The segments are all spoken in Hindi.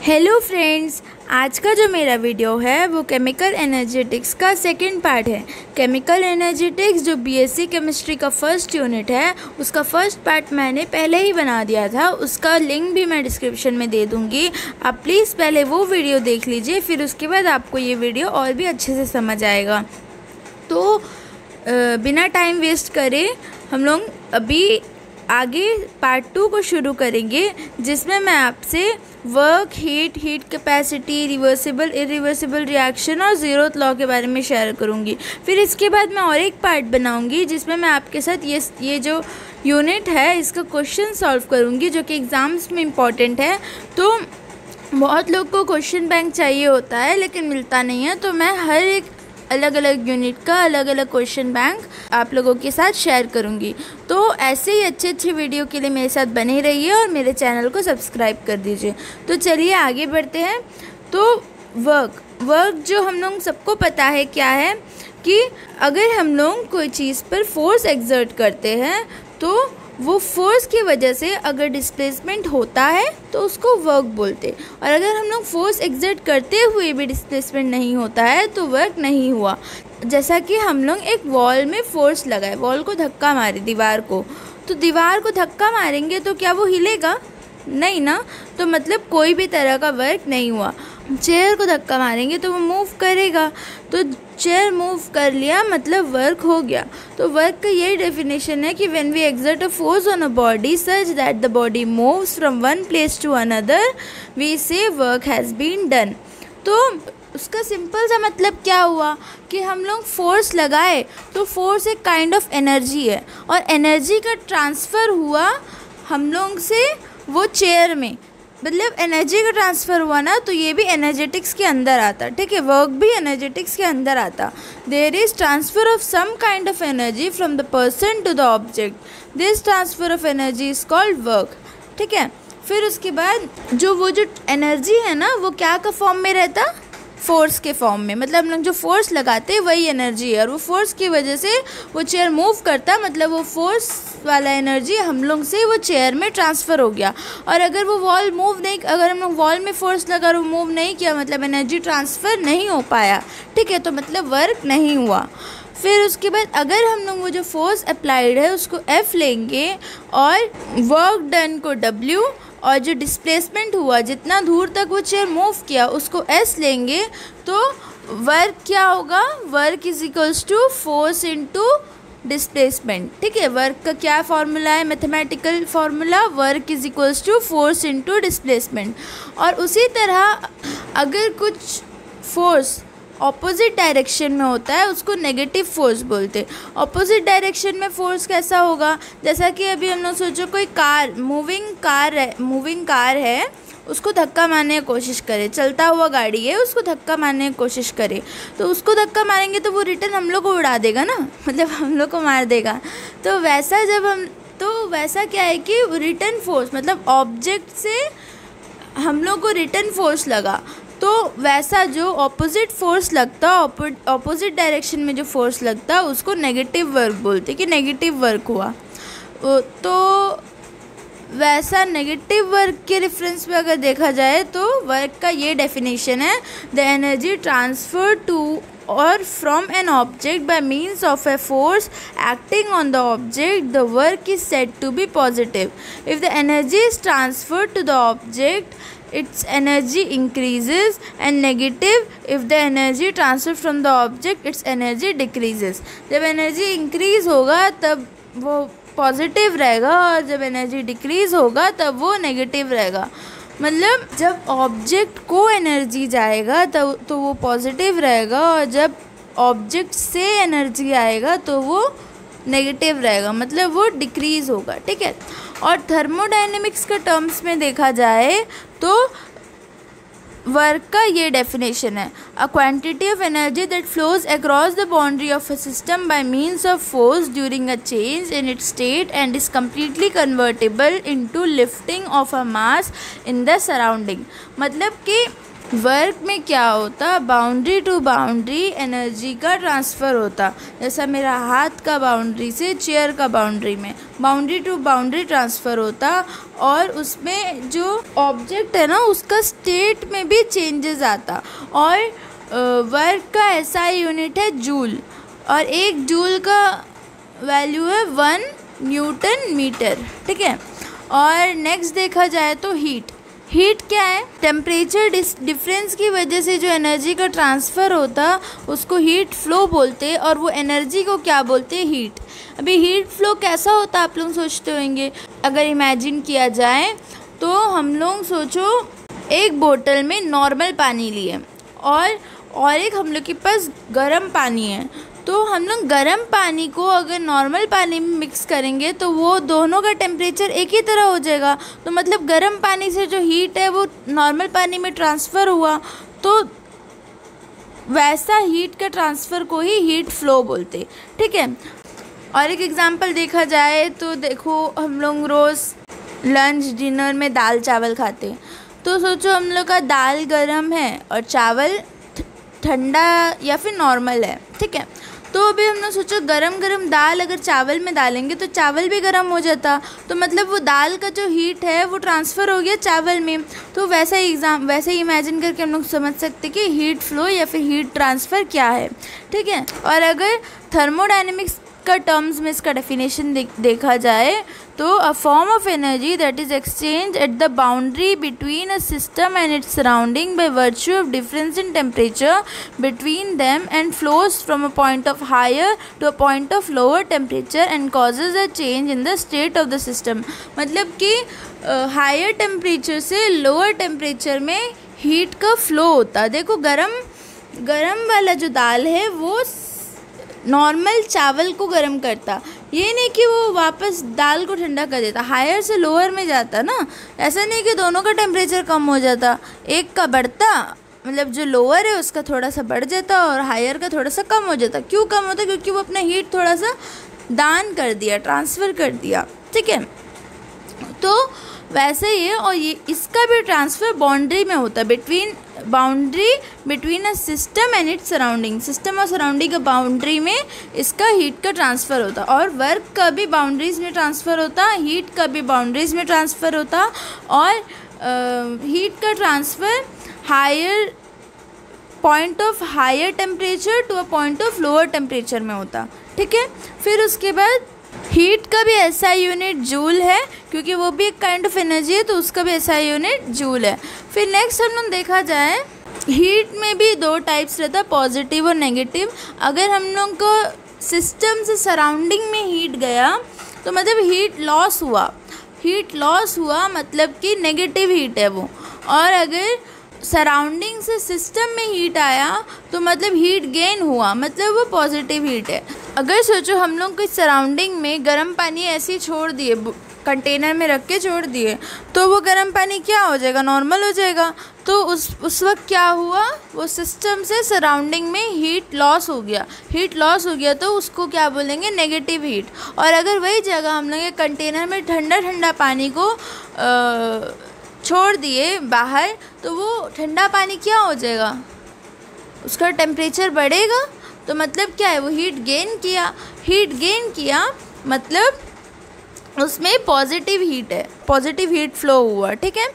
हेलो फ्रेंड्स, आज का जो मेरा वीडियो है वो केमिकल एनर्जेटिक्स का सेकंड पार्ट है। केमिकल एनर्जेटिक्स जो बीएससी केमिस्ट्री का फर्स्ट यूनिट है उसका फर्स्ट पार्ट मैंने पहले ही बना दिया था। उसका लिंक भी मैं डिस्क्रिप्शन में दे दूँगी। आप प्लीज़ पहले वो वीडियो देख लीजिए, फिर उसके बाद आपको ये वीडियो और भी अच्छे से समझ आएगा। तो बिना टाइम वेस्ट करे हम लोग अभी आगे पार्ट 2 को शुरू करेंगे, जिसमें मैं आपसे work, heat capacity, reversible irreversible reaction और ज़ीरोथ लॉ के बारे में शेयर करूंगी। फिर इसके बाद मैं और एक पार्ट बनाऊंगी जिसमें मैं आपके साथ ये जो यूनिट है इसका क्वेश्चन सॉल्व करूंगी, जो कि एग्ज़ाम्स में इम्पॉर्टेंट है। तो बहुत लोग को क्वेश्चन बैंक चाहिए होता है लेकिन मिलता नहीं है, तो मैं हर एक अलग अलग यूनिट का अलग अलग क्वेश्चन बैंक आप लोगों के साथ शेयर करूंगी। तो ऐसे ही अच्छे वीडियो के लिए मेरे साथ बने रहिए और मेरे चैनल को सब्सक्राइब कर दीजिए। तो चलिए आगे बढ़ते हैं। तो वर्क जो हम लोग सबको पता है क्या है कि अगर हम लोग कोई चीज़ पर फोर्स एक्सर्ट करते हैं तो वो फोर्स की वजह से अगर डिस्प्लेसमेंट होता है तो उसको वर्क बोलते, और अगर हम लोग फोर्स एक्सर्ट करते हुए भी डिस्प्लेसमेंट नहीं होता है तो वर्क नहीं हुआ। जैसा कि हम लोग एक वॉल में फोर्स लगाए, वॉल को धक्का मारे दीवार को, तो दीवार को धक्का मारेंगे तो क्या वो हिलेगा? नहीं ना, तो मतलब कोई भी तरह का वर्क नहीं हुआ। चेयर को धक्का मारेंगे तो वो मूव करेगा, तो चेयर मूव कर लिया मतलब वर्क हो गया। तो वर्क का यही डेफिनेशन है कि when we exert a force on a body such that the body moves from one place to another we say work has been done. तो उसका सिंपल सा मतलब क्या हुआ कि हम लोग फोर्स लगाए तो फोर्स एक काइंड ऑफ एनर्जी है, और एनर्जी का ट्रांसफ़र हुआ हम लोग से वो चेयर में, मतलब एनर्जी का ट्रांसफ़र हुआ ना, तो ये भी एनर्जेटिक्स के अंदर आता। ठीक है, वर्क भी एनर्जेटिक्स के अंदर आता। There is transfer of some kind of energy from the person to the object, this transfer of energy is called work. ठीक है, फिर उसके बाद वो जो एनर्जी है ना वो क्या का फॉर्म में रहता? फोर्स के फॉर्म में। मतलब हम लोग जो फोर्स लगाते हैं वही एनर्जी है, और वो फोर्स की वजह से वो चेयर मूव करता, मतलब वो फोर्स वाला एनर्जी हम लोग से वो चेयर में ट्रांसफ़र हो गया। और अगर वो वॉल मूव नहीं, अगर हम लोग वॉल में फोर्स लगा और वो मूव नहीं किया, मतलब एनर्जी ट्रांसफ़र नहीं हो पाया। ठीक है, तो मतलब वर्क नहीं हुआ। फिर उसके बाद अगर हम लोग वो जो फोर्स अप्लाइड है उसको F लेंगे और वर्क डन को W, और जो डिस्प्लेसमेंट हुआ जितना दूर तक वो चेयर मूव किया उसको S लेंगे, तो वर्क क्या होगा? Work is equals to force into displacement. ठीक है, वर्क का क्या फार्मूला है? Mathematical formula, work is equals to force into displacement. और उसी तरह अगर कुछ फोर्स ऑपोजिट डायरेक्शन में होता है उसको नेगेटिव फोर्स बोलते। ऑपोजिट डायरेक्शन में फोर्स कैसा होगा? जैसा कि अभी हम लोग सोचो कोई कार, मूविंग कार है, उसको धक्का मारने की कोशिश करे, चलता हुआ गाड़ी है उसको धक्का मारने की कोशिश करे, तो उसको धक्का मारेंगे तो वो रिटर्न हम लोग को उड़ा देगा ना, मतलब हम लोग को मार देगा। तो वैसा क्या है कि रिटर्न फोर्स, मतलब ऑब्जेक्ट से हम लोग को रिटर्न फोर्स लगा, तो वैसा जो ऑपोजिट फोर्स लगता, ऑपोजिट डायरेक्शन में जो फोर्स लगता उसको नेगेटिव वर्क बोलते, कि नेगेटिव वर्क हुआ। तो वैसा नेगेटिव वर्क के रेफरेंस में अगर देखा जाए तो वर्क का ये डेफिनेशन है, the energy transfer to or from an object by means of a force acting on the object, the work is said to be positive. If the energy is transferred to the object, its energy increases, and negative if the energy transferred from the object, its energy decreases. जब एनर्जी इंक्रीज होगा तब वो पॉजिटिव रहेगा, और जब एनर्जी डिक्रीज होगा तब वो नेगेटिव रहेगा। मतलब जब ऑब्जेक्ट को एनर्जी जाएगा तब तो वो पॉजिटिव रहेगा, और जब ऑब्जेक्ट से एनर्जी आएगा तो वो नेगेटिव रहेगा, मतलब वो डिक्रीज़ होगा। ठीक है, और थर्मोडायनेमिक्स के टर्म्स में देखा जाए तो वर्क का ये डेफिनेशन है, a quantity of energy that flows across the boundary of a system by means of force during a change in its state and is completely convertible into lifting of a mass in the surrounding. मतलब कि वर्क में क्या होता, बाउंड्री टू बाउंड्री एनर्जी का ट्रांसफ़र होता। जैसा मेरा हाथ का बाउंड्री से चेयर का बाउंड्री में बाउंड्री टू बाउंड्री ट्रांसफ़र होता, और उसमें जो ऑब्जेक्ट है ना उसका स्टेट में भी चेंजेस आता। और वर्क का एसआई यूनिट है जूल, और एक जूल का वैल्यू है 1 न्यूटन मीटर, ठीक है। और नेक्स्ट देखा जाए तो हीट क्या है, टेम्परेचर डिफरेंस की वजह से जो एनर्जी का ट्रांसफ़र होता उसको हीट फ्लो बोलते, और वो एनर्जी को क्या बोलते हैं, हीट। अभी हीट फ्लो कैसा होता आप लोग सोचते होंगे, अगर इमेजिन किया जाए तो हम लोग सोचो एक बोतल में नॉर्मल पानी लिए और एक हम लोग के पास गर्म पानी है, तो हम लोग गर्म पानी को अगर नॉर्मल पानी में मिक्स करेंगे तो वो दोनों का टेम्परेचर एक ही तरह हो जाएगा। तो मतलब गर्म पानी से जो हीट है वो नॉर्मल पानी में ट्रांसफ़र हुआ, तो वैसा हीट का ट्रांसफ़र को ही हीट फ्लो बोलते, ठीक है। और एक एग्जांपल देखा जाए तो देखो, हम लोग रोज़ लंच डिनर में दाल चावल खाते हैं, तो सोचो हम लोग का दाल गर्म है और चावल ठंडा या फिर नॉर्मल है, ठीक है। तो अभी हम लोग सोचो गरम दाल अगर चावल में डालेंगे तो चावल भी गर्म हो जाता, तो मतलब वो दाल का जो हीट है वो ट्रांसफ़र हो गया चावल में। तो वैसा ही इमेजिन करके हम लोग समझ सकते कि हीट फ्लो या फिर हीट ट्रांसफ़र क्या है, ठीक है। और अगर थर्मोडायनेमिक्स का टर्म्स में इसका डेफिनेशन देखा जाए तो a form of energy that is exchange at the boundary between a system and its surrounding by virtue of difference in temperature between them and flows from a point of higher to a point of lower temperature and causes a change in the state of the system. मतलब कि हायर टेम्परेचर से लोअर टेम्परेचर में हीट का फ्लो होता। देखो गरम वाला जो दाल है वो नॉर्मल चावल को गर्म करता, ये नहीं कि वो वापस दाल को ठंडा कर देता, हायर से लोअर में जाता ना। ऐसा नहीं कि दोनों का टेम्परेचर कम हो जाता, एक का बढ़ता, मतलब जो लोअर है उसका थोड़ा सा बढ़ जाता और हायर का थोड़ा सा कम हो जाता। क्यों कम होता, क्योंकि वो अपना हीट थोड़ा सा दान कर दिया, ट्रांसफ़र कर दिया, ठीक है। तो वैसे ही है, और ये इसका भी ट्रांसफ़र बाउंड्री में होता है, boundary between a system and its surrounding, system और सराउंडिंग का बाउंड्री में इसका हीट का ट्रांसफ़र होता। और वर्क का भी बाउंड्रीज़ में ट्रांसफ़र होता, हीट का भी बाउंड्रीज़ में ट्रांसफ़र होता, और हीट का transfer higher point of higher temperature to a point of lower temperature में होता, ठीक है। फिर उसके बाद हीट का भी एसआई यूनिट जूल है, क्योंकि वो भी एक काइंड ऑफ एनर्जी है, तो उसका भी एसआई यूनिट जूल है। फिर नेक्स्ट हम लोग देखा जाए, हीट में भी 2 टाइप्स रहता है, पॉजिटिव और नेगेटिव। अगर हम लोग को सिस्टम से सराउंडिंग में हीट गया तो मतलब हीट लॉस हुआ मतलब कि नेगेटिव हीट है वो। और अगर सराउंडिंग से सिस्टम में हीट आया तो मतलब हीट गेन हुआ, मतलब वो पॉजिटिव हीट है। अगर सोचो हम लोग कोई सराउंडिंग में गर्म पानी ऐसे ही छोड़ दिए, कंटेनर में रख के छोड़ दिए, तो वो गर्म पानी क्या हो जाएगा, नॉर्मल हो जाएगा। तो उस वक्त क्या हुआ, वो सिस्टम से सराउंडिंग में हीट लॉस हो गया, तो उसको क्या बोलेंगे, नेगेटिव हीट। और अगर वही जगह हम लोग एक कंटेनर में ठंडा पानी को छोड़ दिए बाहर, तो वो ठंडा पानी क्या हो जाएगा, उसका टेम्परेचर बढ़ेगा, तो मतलब क्या है, वो हीट गेन किया मतलब उसमें पॉजिटिव हीट फ्लो हुआ, ठीक है।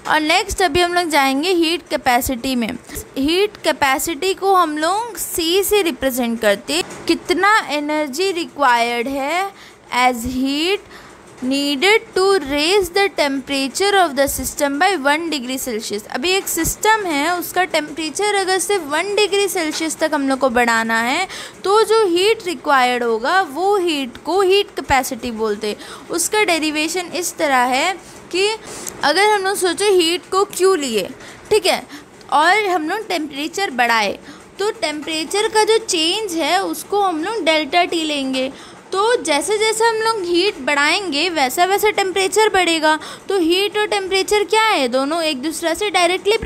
और नेक्स्ट अभी हम लोग जाएंगे हीट कैपेसिटी में। हीट कैपेसिटी को हम लोग C से रिप्रेजेंट करते हैं, कितना एनर्जी रिक्वायर्ड है as heat needed to raise the temperature of the system by 1 degree Celsius. अभी एक सिस्टम है, उसका टेम्परेचर अगर सिर्फ 1 डिग्री सेल्सियस तक हम लोग को बढ़ाना है, तो जो हीट रिक्वायर्ड होगा वो हीट को हीट कैपेसिटी बोलते। उसका डेरिवेशन इस तरह है कि अगर हम लोग सोचो हीट को Q लिए, ठीक है, और हम लोग टेम्परेचर बढ़ाए, तो टेम्परेचर का जो चेंज है उसको हम लोग डेल्टा T लेंगे। तो जैसे जैसे हम लोग हीट बढ़ाएंगे वैसा वैसा टेम्परेचर बढ़ेगा। तो हीट और टेम्परेचर क्या है, दोनों एक दूसरे से डायरेक्टली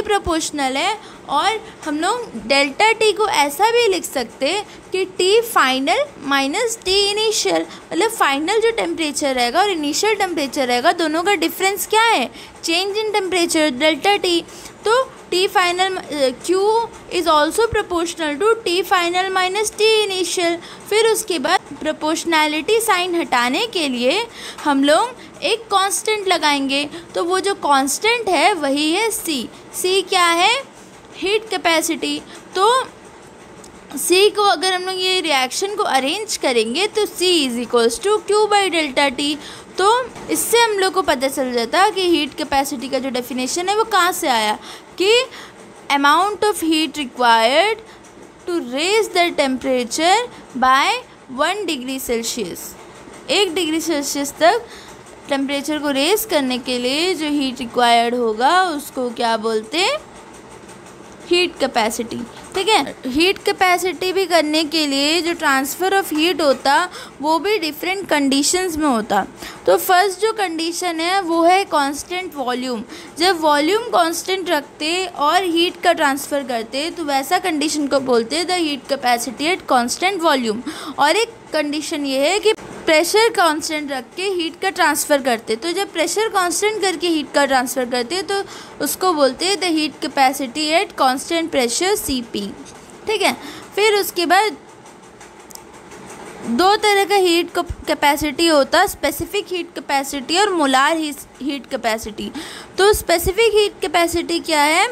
प्रोपोर्शनल है। और हम लोग डेल्टा टी को ऐसा भी लिख सकते कि T final minus T initial, मतलब फाइनल जो टेम्परेचर रहेगा और इनिशियल टेम्परेचर रहेगा, दोनों का डिफरेंस क्या है, change in temperature, delta T. तो T final Q is also proportional to T final minus T initial. फिर उसके बाद प्रोपोर्शनैलिटी साइन हटाने के लिए हम लोग एक कांस्टेंट लगाएंगे। तो वो जो कांस्टेंट है वही है C क्या है, हीट कैपेसिटी। तो C को अगर हम लोग ये रिएक्शन को अरेंज करेंगे तो C is equals to Q by delta T. तो इससे हम लोग को पता चल जाता है कि हीट कैपेसिटी का जो डेफिनेशन है वो कहाँ से आया, कि amount of heat required to raise the temperature by 1 degree Celsius. 1 degree Celsius तक टेम्परेचर को रेज करने के लिए जो हीट रिक्वायर्ड होगा उसको क्या बोलते हैं, हीट कैपेसिटी। ठीक है, हीट कैपेसिटी भी करने के लिए जो ट्रांसफ़र ऑफ हीट होता वो भी डिफरेंट कंडीशंस में होता। तो फर्स्ट जो कंडीशन है वो है कांस्टेंट वॉल्यूम। जब वॉल्यूम कांस्टेंट रखते और हीट का ट्रांसफ़र करते तो वैसा कंडीशन को बोलते the heat capacity at constant volume. और एक कंडीशन ये है कि प्रेशर कांस्टेंट रख के हीट का ट्रांसफ़र करते। तो जब प्रेशर कांस्टेंट करके हीट का ट्रांसफ़र करते तो उसको बोलते हैं the heat capacity at constant pressure Cp। ठीक है, फिर उसके बाद दो तरह का हीट कैपेसिटी होता, स्पेसिफिक हीट कैपेसिटी और मोलार हीट कैपेसिटी। तो स्पेसिफिक हीट कैपेसिटी क्या है,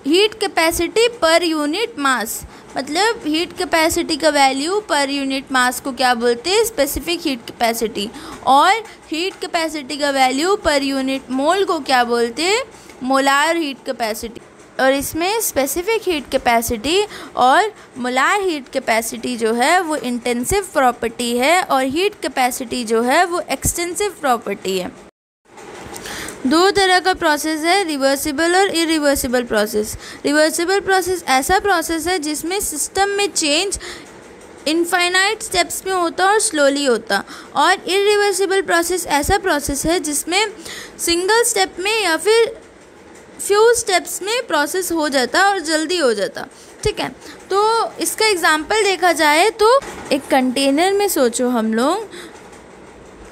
heat capacity per unit mass, मतलब हीट कैपेसिटी का वैल्यू पर यूनिट मास को क्या बोलते हैं, स्पेसिफिक हीट कैपेसिटी। और हीट कैपेसिटी का वैल्यू पर यूनिट मोल को क्या बोलते हैं, मोलार हीट कैपेसिटी। और इसमें स्पेसिफिक हीट कैपेसिटी और मोलार हीट कैपेसिटी जो है वो इंटेंसिव प्रॉपर्टी है और हीट कैपेसिटी जो है वो एक्सटेंसिव प्रॉपर्टी है। दो तरह का प्रोसेस है, रिवर्सिबल और इरिवर्सिबल प्रोसेस। रिवर्सिबल प्रोसेस ऐसा प्रोसेस है जिसमें सिस्टम में चेंज इनफाइनाइट स्टेप्स में होता और स्लोली होता। और इरिवर्सिबल प्रोसेस ऐसा प्रोसेस है जिसमें सिंगल स्टेप में या फिर फ्यू स्टेप्स में प्रोसेस हो जाता और जल्दी हो जाता। ठीक है, तो इसका एग्जांपल देखा जाए तो एक कंटेनर में सोचो हम लोग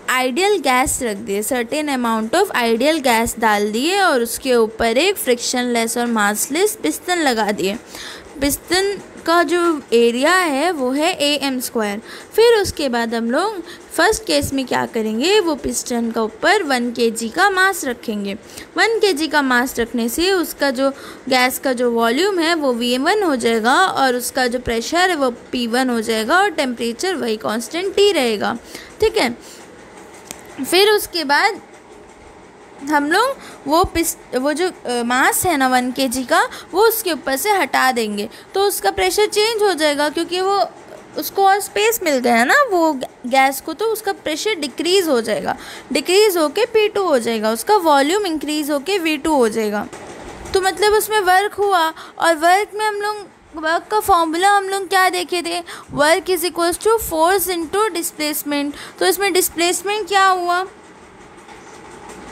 आइडियल गैस रख दिए, certain amount of ideal gas डाल दिए और उसके ऊपर एक फ्रिक्शनलेस और मासलेस पिस्टन लगा दिए। पिस्टन का जो एरिया है वो है AM²। फिर उसके बाद हम लोग फर्स्ट केस में क्या करेंगे, वो पिस्टन का ऊपर 1 kg का मास रखेंगे। 1 kg का मास रखने से उसका जो गैस का जो वॉल्यूम है वो V1 हो जाएगा और उसका जो प्रेशर है वो P1 हो जाएगा और टेम्परेचर वही कांस्टेंट T रहेगा। ठीक है, फिर उसके बाद हम लोग वो जो मास है ना 1 kg का वो उसके ऊपर से हटा देंगे तो उसका प्रेशर चेंज हो जाएगा, क्योंकि वो उसको और स्पेस मिल गया है ना वो गैस को, तो उसका प्रेशर डिक्रीज़ हो जाएगा, डिक्रीज़ होके P2 हो जाएगा, उसका वॉल्यूम इंक्रीज़ होके V2 हो जाएगा। तो मतलब उसमें वर्क हुआ। और वर्क में हम लोग वर्क का फॉर्मूला हम लोग क्या देखे थे, work is equals to force into displacement. तो इसमें डिस्प्लेसमेंट क्या हुआ,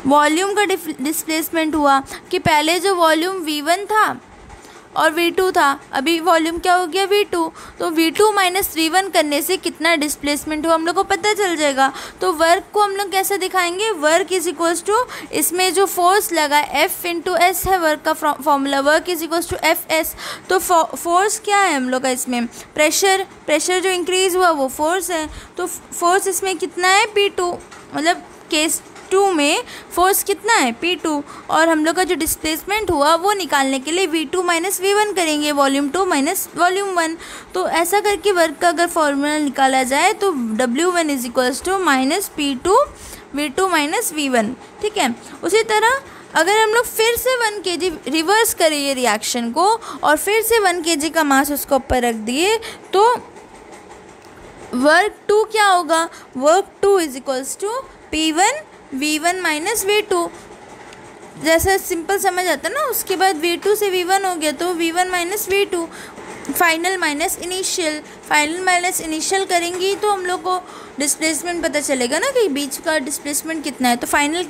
वॉल्यूम का डिस्प्लेसमेंट हुआ कि पहले जो वॉल्यूम V1 था और V2 था, अभी वॉल्यूम क्या हो गया V2। तो V2 माइनस V1 करने से कितना डिस्प्लेसमेंट हुआ हम लोग को पता चल जाएगा। तो वर्क को हम लोग कैसे दिखाएंगे, वर्क इज इक्वल्स टू, इसमें जो फोर्स लगा F इंटू एस है वर्क का formula, work is equals to FS। तो फोर्स क्या है हम लोग का, इसमें प्रेशर जो इंक्रीज़ हुआ वो फोर्स है। तो फोर्स इसमें कितना है P2, मतलब केस 2 में फोर्स कितना है P2। और हम लोग का जो डिस्प्लेसमेंट हुआ वो निकालने के लिए V2 माइनस V1 करेंगे, वॉल्यूम 2 माइनस वॉल्यूम 1। तो ऐसा करके वर्क का अगर फॉर्मूला निकाला जाए तो W1 is equals to minus P2 V2 minus V1। ठीक है, उसी तरह अगर हम लोग फिर से 1 kg रिवर्स करें ये रिएक्शन को और फिर से 1 kg का मास उसको ऊपर रख दिए तो वर्क 2 क्या होगा, work 2 is equals to P1 V1 minus V2। जैसा सिंपल समझ आता है ना, उसके बाद V2 से V1 हो गया तो V1 minus V2। Final minus initial करेंगी तो हम लोग को डिस्प्लेसमेंट पता चलेगा ना कि बीच का डिस्प्लेसमेंट कितना है। तो फाइनल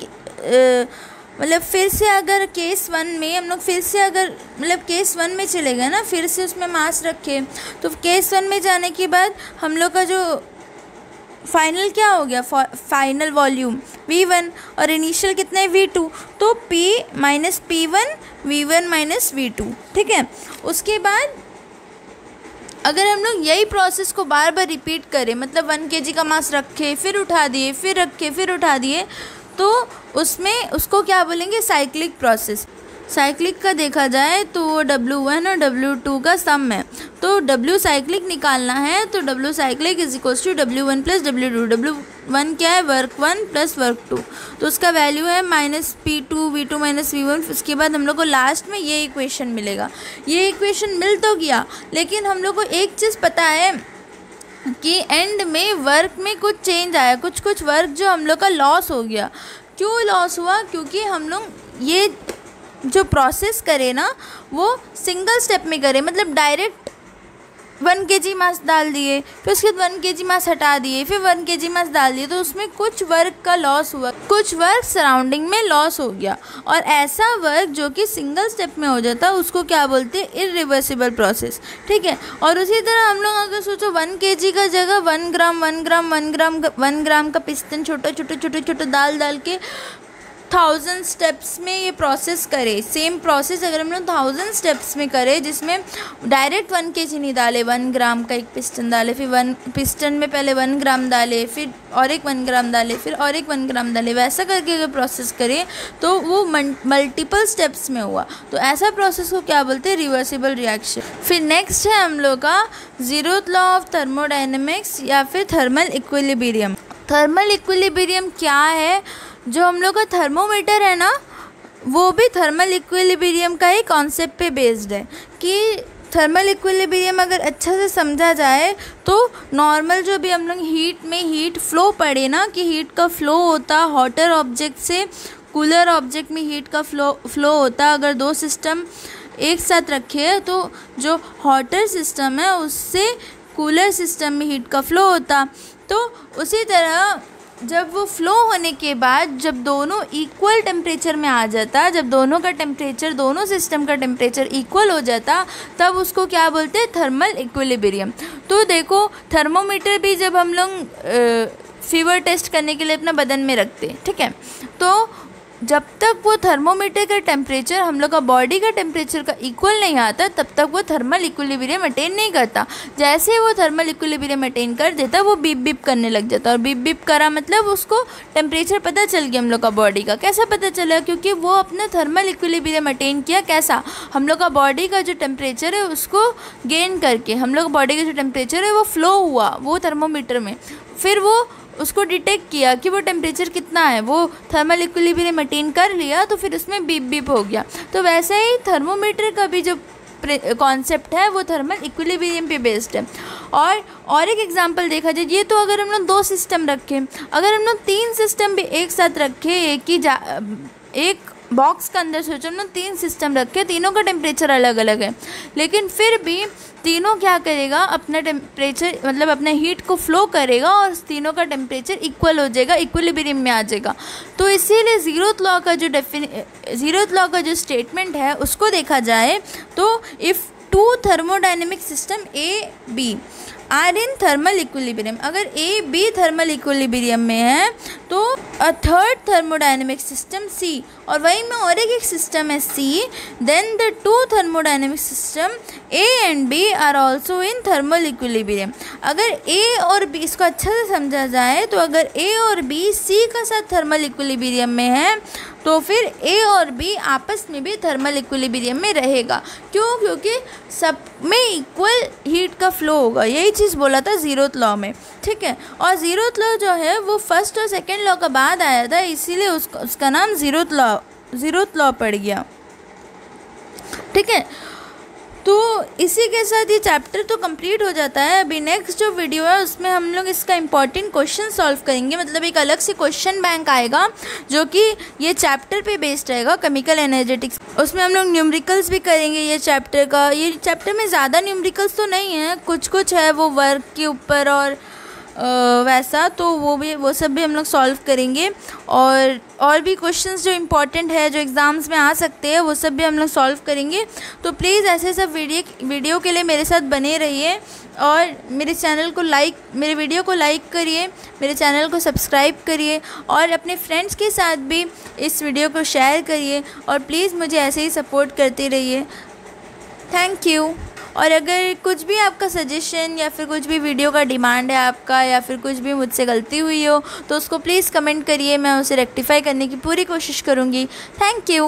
मतलब फिर से अगर केस 1 में हम लोग फिर से अगर मतलब केस 1 में चलेगा ना, फिर से उसमें मास रखे, तो केस 1 में जाने के बाद हम लोग का जो फाइनल क्या हो गया, फाइनल वॉल्यूम V1 और इनिशियल कितना है V2, तो P minus P1 V1 minus V2। ठीक है, उसके बाद अगर हम लोग यही प्रोसेस को बार बार रिपीट करें, मतलब 1 kg का मास रखे फिर उठा दिए, फिर रखे फिर उठा दिए, तो उसमें उसको क्या बोलेंगे, साइक्लिक प्रोसेस। साइक्लिक का देखा जाए तो वो W1 और W2 का सम है, तो W साइक्लिक निकालना है तो W cyclic is equals to W1 plus W2। W1 क्या है, वर्क 1 प्लस वर्क 2, तो उसका वैल्यू है minus P2 V2 minus V1। उसके बाद हम लोग को लास्ट में ये इक्वेशन मिलेगा। ये इक्वेशन मिल तो गया, लेकिन हम लोग को एक चीज़ पता है कि एंड में वर्क में कुछ चेंज आया, कुछ वर्क जो हम लोग का लॉस हो गया। क्यों लॉस हुआ, क्योंकि हम लोग ये जो प्रोसेस करे ना वो सिंगल स्टेप में करे, मतलब डायरेक्ट 1 kg मास डाल दिए, फिर उसके बाद 1 kg मास हटा दिए, फिर 1 kg मास डाल दिए, तो उसमें कुछ वर्क का लॉस हुआ, कुछ वर्क सराउंडिंग में लॉस हो गया। और ऐसा वर्क जो कि सिंगल स्टेप में हो जाता है उसको क्या बोलते हैं, इरिवर्सिबल प्रोसेस। ठीक है, और उसी तरह हम लोग अगर सोचो 1 kg का जगह 1 ग्राम का पिस्टन छोटा डाल के 1000 स्टेप्स में ये प्रोसेस करे। सेम प्रोसेस अगर हम लोग 1000 स्टेप्स में करें, जिसमें डायरेक्ट 1 kg नहीं डाले, 1 ग्राम का एक पिस्टन डाले, फिर 1 पिस्टन में पहले 1 ग्राम डाले, फिर और एक 1 ग्राम डाले, फिर और एक 1 ग्राम डाले, वैसा करके अगर प्रोसेस करें तो वो मल्टीपल स्टेप्स में हुआ। तो ऐसा प्रोसेस को क्या बोलते हैं, रिवर्सिबल रिएक्शन। फिर नेक्स्ट है हम लोग का 0th लॉ ऑफ थर्मोडायनेमिक्स या फिर थर्मल इक्विलिब्रियम। थर्मल इक्विलिब्रियम क्या है, जो हम लोग का थर्मोमीटर है ना वो भी थर्मल इक्विलिब्रियम का ही कॉन्सेप्ट पे बेस्ड है। कि थर्मल इक्विलिब्रियम अगर अच्छा से समझा जाए तो नॉर्मल जो भी हम लोग हीट फ्लो पढ़े ना, कि हीट का फ्लो होता हॉटर ऑब्जेक्ट से कूलर ऑब्जेक्ट में हीट का फ्लो होता। अगर 2 सिस्टम एक साथ रखे तो जो हॉटर सिस्टम है उससे कूलर सिस्टम में हीट का फ्लो होता। तो उसी तरह जब वो फ्लो होने के बाद जब दोनों इक्वल टेम्परेचर में आ जाता, जब दोनों का टेम्परेचर, दोनों सिस्टम का टेम्परेचर इक्वल हो जाता, तब उसको क्या बोलते हैं, थर्मल इक्विलिब्रियम। तो देखो थर्मोमीटर भी जब हम लोग फीवर टेस्ट करने के लिए अपना बदन में रखते हैं, ठीक है, तो जब तक वो थर्मोमीटर का टेम्परेचर हम लोग का बॉडी का टेम्परेचर का इक्वल नहीं आता, तब तक वो थर्मल इक्विलिब्रियम अटेन नहीं करता। जैसे वो थर्मल इक्विलिब्रियम अटेन कर देता, वो बीप बीप करने लग जाता। और बीप बीप करा मतलब उसको टेम्परेचर पता चल गया हम लोग का बॉडी का। कैसा पता चला, क्योंकि वो अपना थर्मल इक्विलिब्रियम अटेन किया। कैसा, हम लोग का बॉडी का जो टेम्परेचर है उसको गेन करके, हम लोग बॉडी का जो टेम्परेचर है वो फ्लो हुआ वो थर्मोमीटर में, फिर वो उसको डिटेक्ट किया कि वो टेम्परेचर कितना है, वो थर्मल इक्विलिब्रियम अटेन कर लिया, तो फिर उसमें बीप बीप हो गया। तो वैसे ही थर्मोमीटर का भी जो कॉन्सेप्ट है वो थर्मल इक्विलिब्रियम पे बेस्ड है। और एक एग्जांपल देखा जाए, ये तो अगर हम लोग 2 सिस्टम रखें, अगर हम लोग 3 सिस्टम भी एक साथ रखें, एक बॉक्स के अंदर सोचो हम लोग 3 सिस्टम रखे, तीनों का टेम्परेचर अलग अलग है, लेकिन फिर भी तीनों क्या करेगा, अपना टेम्परेचर मतलब अपना हीट को फ्लो करेगा और तीनों का टेम्परेचर इक्वल हो जाएगा, इक्विलिब्रियम में आ जाएगा। तो इसीलिए ज़ीरोथ लॉ का जो स्टेटमेंट है उसको देखा जाए तो if 2 thermodynamic system A B are in thermal equilibrium, अगर ए बी थर्मल इक्विलिब्रियम में है तो a third thermodynamic system C, और वही में और एक सिस्टम है C, then the 2 thermodynamic system A and B are also in thermal equilibrium. अगर ए और बी, इसको अच्छा से समझा जाए तो अगर ए और बी सी का साथ थर्मल इक्विलिब्रियम में है तो फिर ए और बी आपस में भी थर्मल इक्विलिब्रियम में रहेगा। क्यों, क्योंकि सब में इक्वल हीट का फ्लो होगा। यही चीज़ बोला था ज़ीरोथ लॉ में, ठीक है। और ज़ीरोथ लॉ जो है वो फर्स्ट और सेकंड लॉ का बाद आया था, इसीलिए उसका नाम ज़ीरोथ लॉ पड़ गया, ठीक है। तो इसी के साथ ये चैप्टर तो कंप्लीट हो जाता है। अभी नेक्स्ट जो वीडियो है उसमें हम लोग इसका इम्पॉर्टेंट क्वेश्चन सॉल्व करेंगे, मतलब एक अलग से क्वेश्चन बैंक आएगा जो कि ये चैप्टर पे बेस्ड रहेगा, केमिकल एनर्जेटिक्स। उसमें हम लोग न्यूमेरिकल्स भी करेंगे ये चैप्टर का। ये चैप्टर में ज़्यादा न्यूमेरिकल्स तो नहीं है, कुछ कुछ है वो वर्क के ऊपर और वैसा, तो वो सब भी हम लोग सॉल्व करेंगे। और भी क्वेश्चंस जो इम्पोर्टेंट है, जो एग्ज़ाम्स में आ सकते हैं, वो सब भी हम लोग सॉल्व करेंगे। तो प्लीज़ ऐसे सब वीडियो के लिए मेरे साथ बने रहिए और मेरे वीडियो को लाइक करिए, मेरे चैनल को सब्सक्राइब करिए और अपने फ्रेंड्स के साथ भी इस वीडियो को शेयर करिए और प्लीज़ मुझे ऐसे ही सपोर्ट करते रहिए। Thank you. और अगर कुछ भी आपका सजेशन या फिर कुछ भी वीडियो का डिमांड है आपका, या फिर कुछ भी मुझसे गलती हुई हो, तो उसको प्लीज़ कमेंट करिए, मैं उसे रेक्टिफाई करने की पूरी कोशिश करूँगी। Thank you.